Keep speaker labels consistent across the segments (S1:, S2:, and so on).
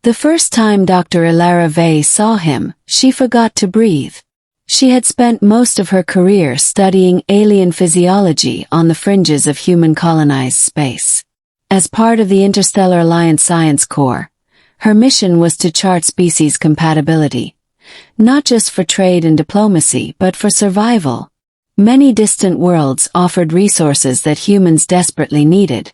S1: The first time Dr. Elara saw him, she forgot to breathe. She had spent most of her career studying alien physiology on the fringes of human-colonized space. As part of the Interstellar Alliance Science Corps, her mission was to chart species compatibility, not just for trade and diplomacy but for survival. Many distant worlds offered resources that humans desperately needed,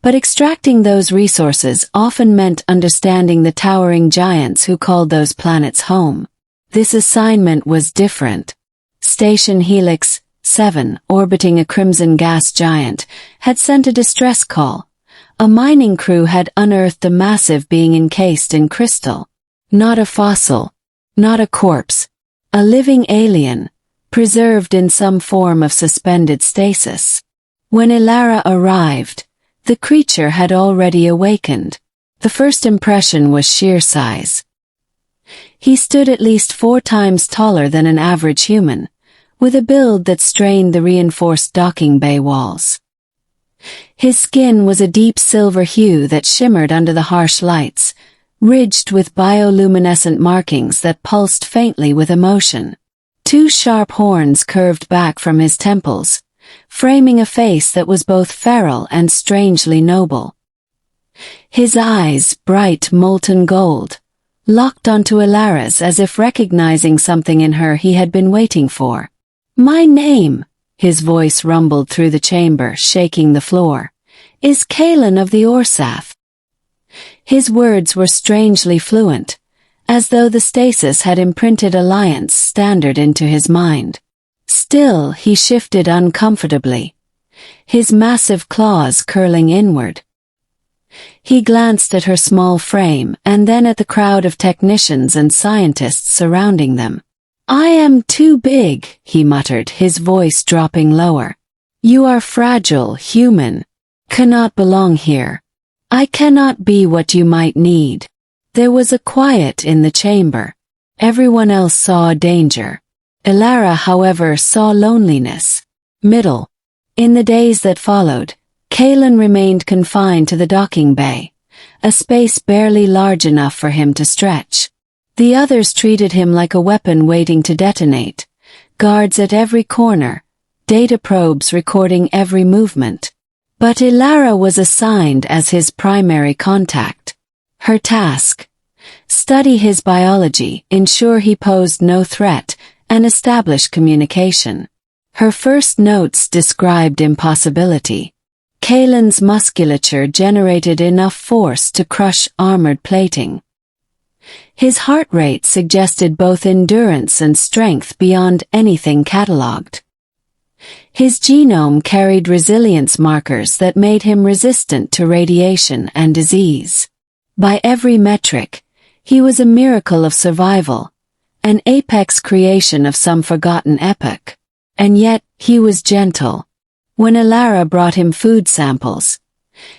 S1: but extracting those resources often meant understanding the towering giants who called those planets home. This assignment was different. Station Helix 7, orbiting a crimson gas giant, had sent a distress call. A mining crew had unearthed a massive being encased in crystal. Not a fossil, not a corpse, a living alien, preserved in some form of suspended stasis. When Elara arrived, the creature had already awakened. The first impression was sheer size. He stood at least 4 times taller than an average human, with a build that strained the reinforced docking bay walls. His skin was a deep silver hue that shimmered under the harsh lights, ridged with bioluminescent markings that pulsed faintly with emotion. 2 sharp horns curved back from his temples, framing a face that was both feral and strangely noble. His eyes, bright molten gold, locked onto Elara's as if recognizing something in her he had been waiting for. "My name," his voice rumbled through the chamber, shaking the floor, "is Kalen of the Orsath." His words were strangely fluent, as though the stasis had imprinted Alliance standard into his mind. Still, he shifted uncomfortably, his massive claws curling inward. He glanced at her small frame and then at the crowd of technicians and scientists surrounding them. "I am too big," he muttered, his voice dropping lower. "You are fragile, human. Cannot belong here. I cannot be what you might need." There was a quiet in the chamber. Everyone else saw a danger. Elara, however, saw loneliness. Middle. In the days that followed, Kalen remained confined to the docking bay, a space barely large enough for him to stretch. The others treated him like a weapon waiting to detonate, guards at every corner, data probes recording every movement. But Elara was assigned as his primary contact. Her task: study his biology, ensure he posed no threat, and establish communication. Her first notes described impossibility. Kalen's musculature generated enough force to crush armored plating. His heart rate suggested both endurance and strength beyond anything catalogued. His genome carried resilience markers that made him resistant to radiation and disease. By every metric, he was a miracle of survival, an apex creation of some forgotten epoch. And yet, he was gentle. When Elara brought him food samples,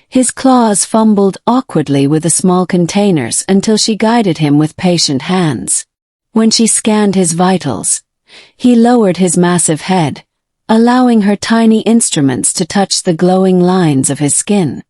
S1: his claws fumbled awkwardly with the small containers until she guided him with patient hands. When she scanned his vitals, he lowered his massive head, allowing her tiny instruments to touch the glowing lines of his skin.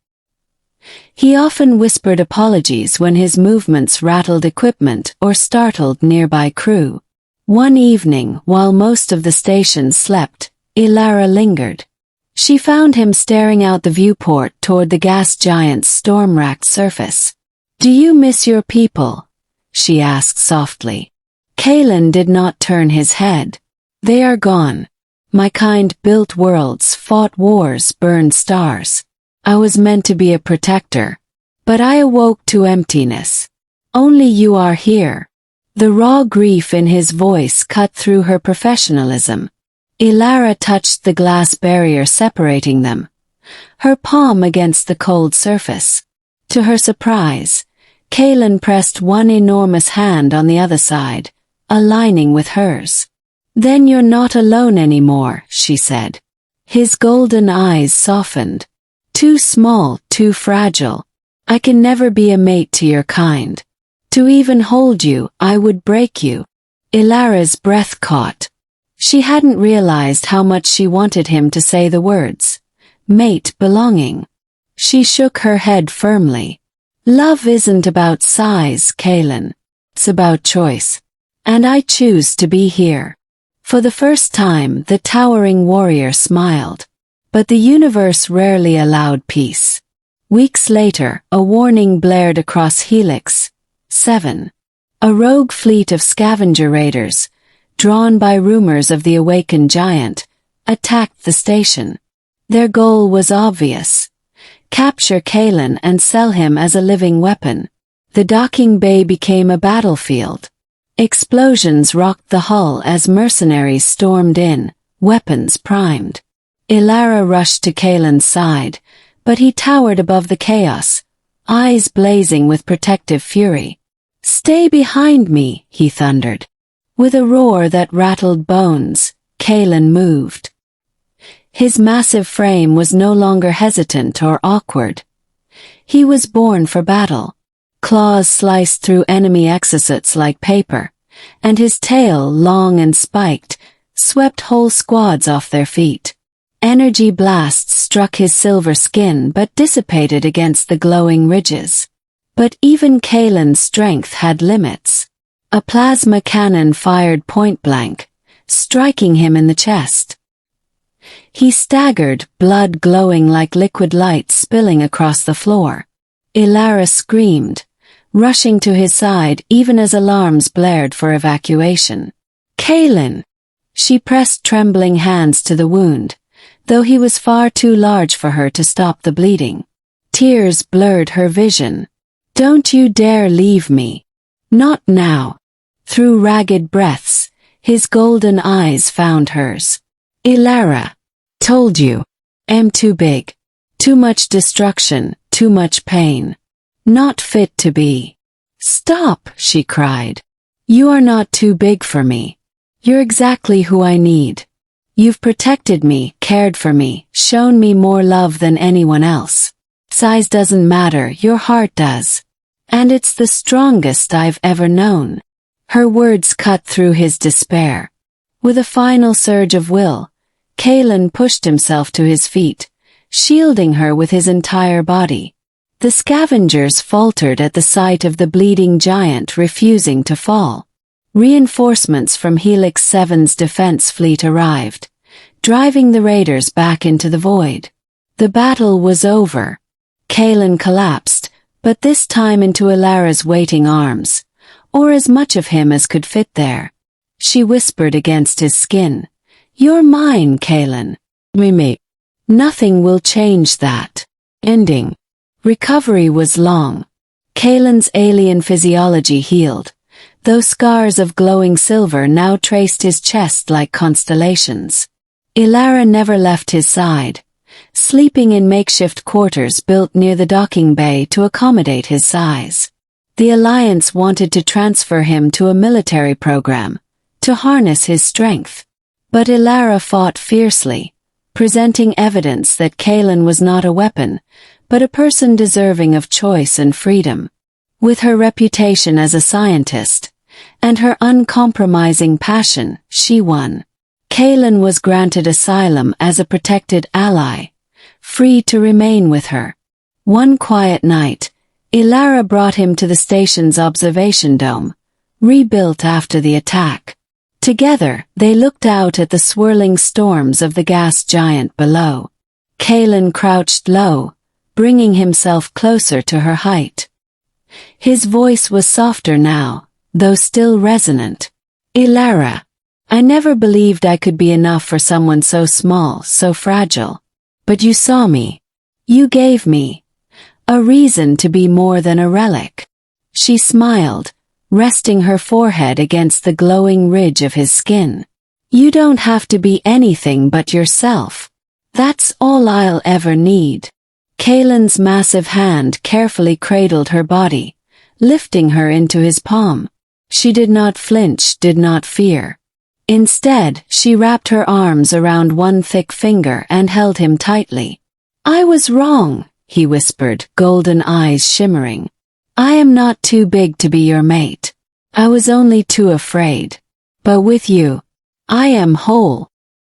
S1: He often whispered apologies when his movements rattled equipment or startled nearby crew. One evening, while most of the station slept, Elara lingered. She found him staring out the viewport toward the gas giant's storm-racked surface. "Do you miss your people?" she asked softly. Kalen did not turn his head. "They are gone. My kind built worlds, fought wars, burned stars. I was meant to be a protector. But I awoke to emptiness. Only you are here." The raw grief in his voice cut through her professionalism. Elara touched the glass barrier separating them, her palm against the cold surface. To her surprise, Kalen pressed one enormous hand on the other side, aligning with hers. "Then you're not alone anymore," she said. His golden eyes softened. "Too small, too fragile. I can never be a mate to your kind. To even hold you, I would break you." Elara's breath caught. She hadn't realized how much she wanted him to say the words, mate, belonging. She shook her head firmly. Love isn't about size, Kaylin. It's about choice. And I choose to be here. For the first time, the towering warrior smiled. But the universe rarely allowed peace. Weeks later, a warning blared across Helix 7. A rogue fleet of scavenger raiders, drawn by rumors of the awakened giant, attacked the station. Their goal was obvious: capture Kaylin and sell him as a living weapon. The docking bay became a battlefield. Explosions rocked the hull as mercenaries stormed in, weapons primed. Elara rushed to Kaylin's side, but he towered above the chaos, eyes blazing with protective fury. "Stay behind me," he thundered. With a roar that rattled bones, Kaylin moved. His massive frame was no longer hesitant or awkward. He was born for battle. Claws sliced through enemy exosuits like paper, and his tail, long and spiked, swept whole squads off their feet. Energy blasts struck his silver skin but dissipated against the glowing ridges. But even Kaylin's strength had limits. A plasma cannon fired point-blank, striking him in the chest. He staggered, blood glowing like liquid light spilling across the floor. Elara screamed, rushing to his side even as alarms blared for evacuation. "Kaylin!" She pressed trembling hands to the wound, though he was far too large for her to stop the bleeding. Tears blurred her vision. "Don't you dare leave me. Not now." Through ragged breaths, his golden eyes found hers. "Elara. Told you. Am too big. Too much destruction, too much pain. Not fit to be." "Stop," she cried. "You are not too big for me. You're exactly who I need. You've protected me, cared for me, shown me more love than anyone else. Size doesn't matter, your heart does. And it's the strongest I've ever known." Her words cut through his despair. With a final surge of will, Kaylin pushed himself to his feet, shielding her with his entire body. The scavengers faltered at the sight of the bleeding giant refusing to fall. Reinforcements from Helix 7's defense fleet arrived, driving the raiders back into the void. The battle was over. Kaylin collapsed, but this time into Elara's waiting arms, or as much of him as could fit there. She whispered against his skin, "You're mine, Kaylin. Mimi. Nothing will change that." Ending. Recovery was long. Kaylin's alien physiology healed, though scars of glowing silver now traced his chest like constellations. Elara never left his side, sleeping in makeshift quarters built near the docking bay to accommodate his size. The Alliance wanted to transfer him to a military program, to harness his strength. But Elara fought fiercely, presenting evidence that Kaylin was not a weapon, but a person deserving of choice and freedom. With her reputation as a scientist, and her uncompromising passion, she won. Kaylin was granted asylum as a protected ally, free to remain with her. One quiet night, Elara brought him to the station's observation dome, rebuilt after the attack. Together, they looked out at the swirling storms of the gas giant below. Kaylin crouched low, bringing himself closer to her height. His voice was softer now, though still resonant. "Elara, I never believed I could be enough for someone so small, so fragile. But you saw me. You gave me a reason to be more than a relic." She smiled, resting her forehead against the glowing ridge of his skin. "You don't have to be anything but yourself. That's all I'll ever need." Kaylin's massive hand carefully cradled her body, lifting her into his palm. She did not flinch, did not fear. Instead, she wrapped her arms around one thick finger and held him tightly. "I was wrong," he whispered, golden eyes shimmering. "I am not too big to be your mate. I was only too afraid. But with you, I am whole."